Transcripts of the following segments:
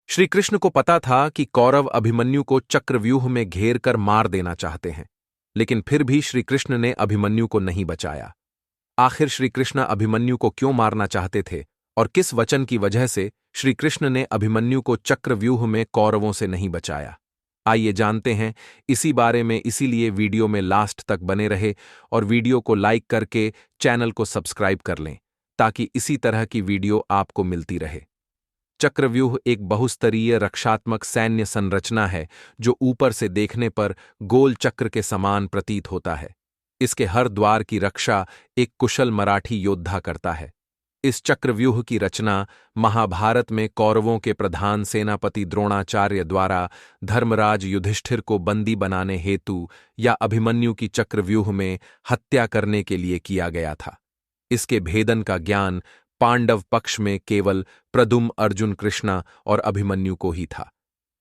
श्री कृष्ण को पता था कि कौरव अभिमन्यु को चक्रव्यूह में घेर कर मार देना चाहते हैं, लेकिन फिर भी श्री कृष्ण ने अभिमन्यु को नहीं बचाया। आखिर श्री कृष्ण अभिमन्यु को क्यों मारना चाहते थे और किस वचन की वजह से श्री कृष्ण ने अभिमन्यु को चक्रव्यूह में कौरवों से नहीं बचाया? आइए जानते हैं इसी बारे में। इसीलिए वीडियो में लास्ट तक बने रहे और वीडियो को लाइक करके चैनल को सब्सक्राइब कर लें ताकि इसी तरह की वीडियो आपको मिलती रहे। चक्रव्यूह एक बहुस्तरीय रक्षात्मक सैन्य संरचना है जो ऊपर से देखने पर गोल चक्र के समान प्रतीत होता है। इसके हर द्वार की रक्षा एक कुशल मराठी योद्धा करता है। इस चक्रव्यूह की रचना महाभारत में कौरवों के प्रधान सेनापति द्रोणाचार्य द्वारा धर्मराज युधिष्ठिर को बंदी बनाने हेतु या अभिमन्यु की चक्रव्यूह में हत्या करने के लिए किया गया था। इसके भेदन का ज्ञान पांडव पक्ष में केवल प्रद्युम्न, अर्जुन, कृष्णा और अभिमन्यु को ही था।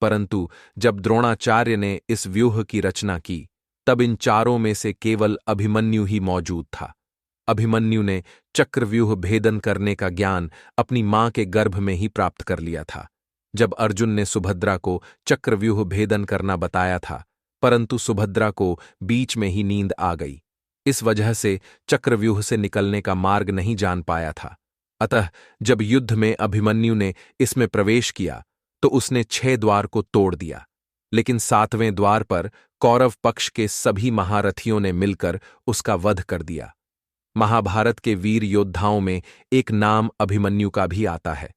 परंतु जब द्रोणाचार्य ने इस व्यूह की रचना की तब इन चारों में से केवल अभिमन्यु ही मौजूद था। अभिमन्यु ने चक्रव्यूह भेदन करने का ज्ञान अपनी मां के गर्भ में ही प्राप्त कर लिया था। जब अर्जुन ने सुभद्रा को चक्रव्यूह भेदन करना बताया था, परंतु सुभद्रा को बीच में ही नींद आ गई। इस वजह से चक्रव्यूह से निकलने का मार्ग नहीं जान पाया था। अतः जब युद्ध में अभिमन्यु ने इसमें प्रवेश किया तो उसने 6 द्वार को तोड़ दिया, लेकिन 7वें द्वार पर कौरव पक्ष के सभी महारथियों ने मिलकर उसका वध कर दिया। महाभारत के वीर योद्धाओं में एक नाम अभिमन्यु का भी आता है।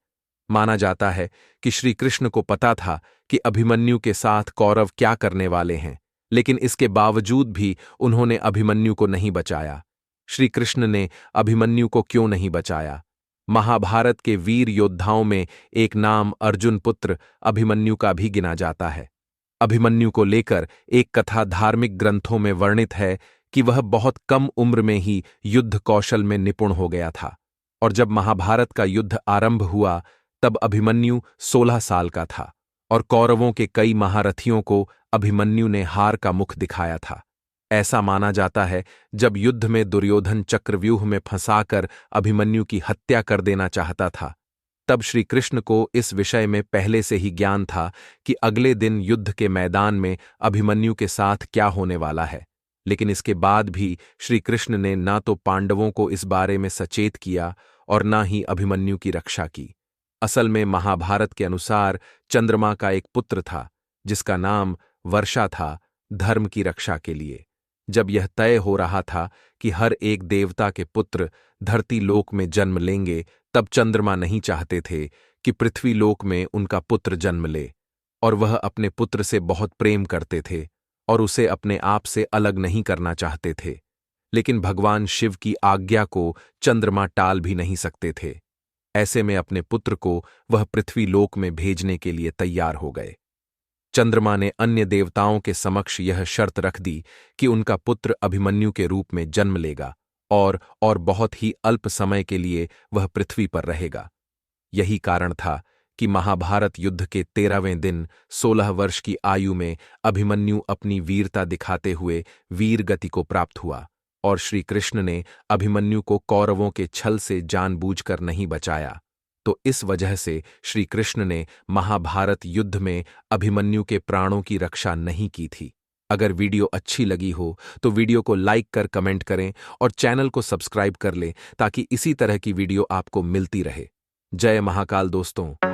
माना जाता है कि श्री कृष्ण को पता था कि अभिमन्यु के साथ कौरव क्या करने वाले हैं, लेकिन इसके बावजूद भी उन्होंने अभिमन्यु को नहीं बचाया। श्री कृष्ण ने अभिमन्यु को क्यों नहीं बचाया? महाभारत के वीर योद्धाओं में एक नाम अर्जुन पुत्र अभिमन्यु का भी गिना जाता है। अभिमन्यु को लेकर एक कथा धार्मिक ग्रंथों में वर्णित है कि वह बहुत कम उम्र में ही युद्ध कौशल में निपुण हो गया था, और जब महाभारत का युद्ध आरंभ हुआ तब अभिमन्यु 16 साल का था और कौरवों के कई महारथियों को अभिमन्यु ने हार का मुख दिखाया था। ऐसा माना जाता है जब युद्ध में दुर्योधन चक्रव्यूह में फंसाकर अभिमन्यु की हत्या कर देना चाहता था, तब श्री कृष्ण को इस विषय में पहले से ही ज्ञान था कि अगले दिन युद्ध के मैदान में अभिमन्यु के साथ क्या होने वाला है। लेकिन इसके बाद भी श्री कृष्ण ने ना तो पांडवों को इस बारे में सचेत किया और ना ही अभिमन्यु की रक्षा की। असल में महाभारत के अनुसार चंद्रमा का एक पुत्र था जिसका नाम वर्षा था, धर्म की रक्षा के लिए। जब यह तय हो रहा था कि हर एक देवता के पुत्र धरती लोक में जन्म लेंगे, तब चंद्रमा नहीं चाहते थे कि पृथ्वी लोक में उनका पुत्र जन्म ले, और वह अपने पुत्र से बहुत प्रेम करते थे और उसे अपने आप से अलग नहीं करना चाहते थे। लेकिन भगवान शिव की आज्ञा को चंद्रमा टाल भी नहीं सकते थे। ऐसे में अपने पुत्र को वह पृथ्वी लोक में भेजने के लिए तैयार हो गए। चंद्रमा ने अन्य देवताओं के समक्ष यह शर्त रख दी कि उनका पुत्र अभिमन्यु के रूप में जन्म लेगा और बहुत ही अल्प समय के लिए वह पृथ्वी पर रहेगा। यही कारण था कि महाभारत युद्ध के 13वें दिन 16 वर्ष की आयु में अभिमन्यु अपनी वीरता दिखाते हुए वीर गति को प्राप्त हुआ, और श्री कृष्ण ने अभिमन्यु को कौरवों के छल से जानबूझकर नहीं बचाया। तो इस वजह से श्री कृष्ण ने महाभारत युद्ध में अभिमन्यु के प्राणों की रक्षा नहीं की थी। अगर वीडियो अच्छी लगी हो तो वीडियो को लाइक कर कमेंट करें और चैनल को सब्सक्राइब कर लें ताकि इसी तरह की वीडियो आपको मिलती रहे। जय महाकाल दोस्तों।